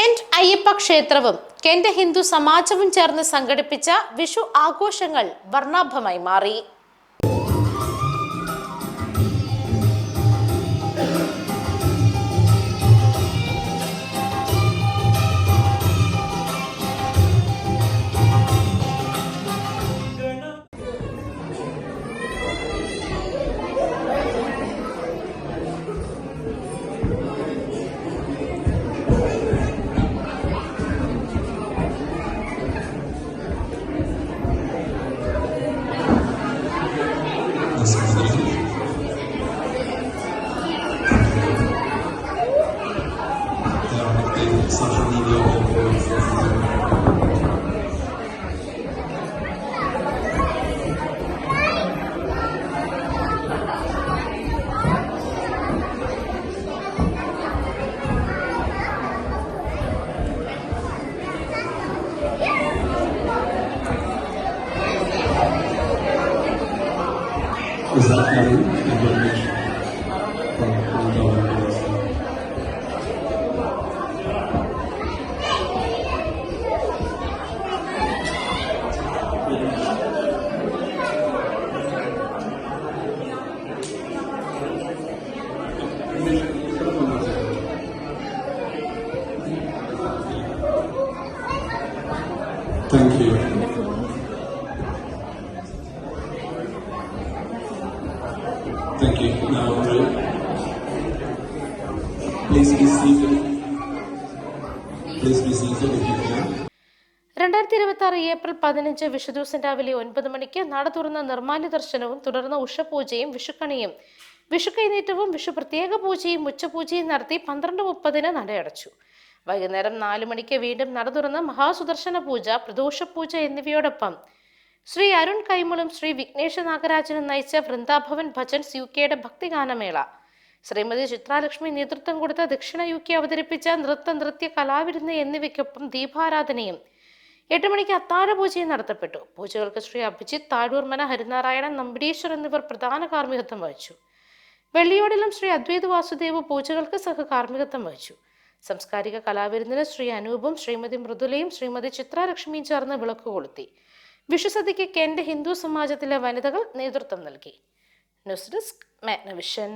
Kent Ayyappa ക്ഷേത്രവും Kent Hindu സമാജവും ചേർന്ന് സംഘടിപ്പിച്ച വിഷു ആഘോഷങ്ങൾ വർണ്ണാഭമായി മാറി. Social media is that Harry? Thank you. Thank you. Now, please be seated. Please be seated if you can. 2026 April 15 വിഷുദിവസം രാവിലെ 9 മണിക്ക് നട തുറന്ന നിർമ്മാല്യ ദർശനവും തുടർന്ന് ഉഷപൂജയും വിഷുക്കണിയും വിഷുക്കൈനീറ്റവും വിഷു പ്രത്യേക പൂജയും ഉച്ചപൂജയും നടത്തി 12:30 നടയടച്ചു. വൈകുന്നേരം 4 മണിക്ക് വീണ്ടും നട തുറന്ന് മഹാസുദർശന പൂജ, പ്രദോഷപൂജ എന്നിവയോടൊപ്പം ശ്രീ അരുൺ കൈമുളും ശ്രീ വിഘ്നേഷ നാഗരാജനും നയിച്ച വൃന്ദാഭവൻ ഭജൻസ് യുടെ ഭക്തിഗാനമേള, ശ്രീമതി ചിത്രാലക്ഷ്മി നേതൃത്വം കൊടുത്ത ദക്ഷിണ അവതരിപ്പിച്ച നൃത്യ കലാവിരുന്ന് എന്നിവയ്ക്കൊപ്പം ദീപാരാധനയും 8 മണിക്ക് അത്താഴപൂജയും നടത്തപ്പെട്ടു. പൂജകൾക്ക് ശ്രീ അഭിജിത്ത് താഴൂർമന, ഹരിനാരായണൻ നമ്പടീശ്വർ എന്നിവർ പ്രധാന കാർമ്മികത്വം വഹിച്ചു. വെള്ളിയോടിലും ശ്രീ അദ്വൈത വാസുദേവ് പൂജകൾക്ക് സഹകാർമ്മികത്വം വഹിച്ചു. സാംസ്കാരിക കലാവിരുന്നിന് ശ്രീ അനൂപും ശ്രീമതി മൃദുലയും ശ്രീമതി ചിത്രാലക്ഷ്മിയും ചേർന്ന് വിളക്ക് കൊളുത്തി. വിഷുസദ്യയ്ക്ക് കെന്റ് ഹിന്ദു സമാജത്തിലെ വനിതകൾ നേതൃത്വം നൽകി. News desk Magnavision.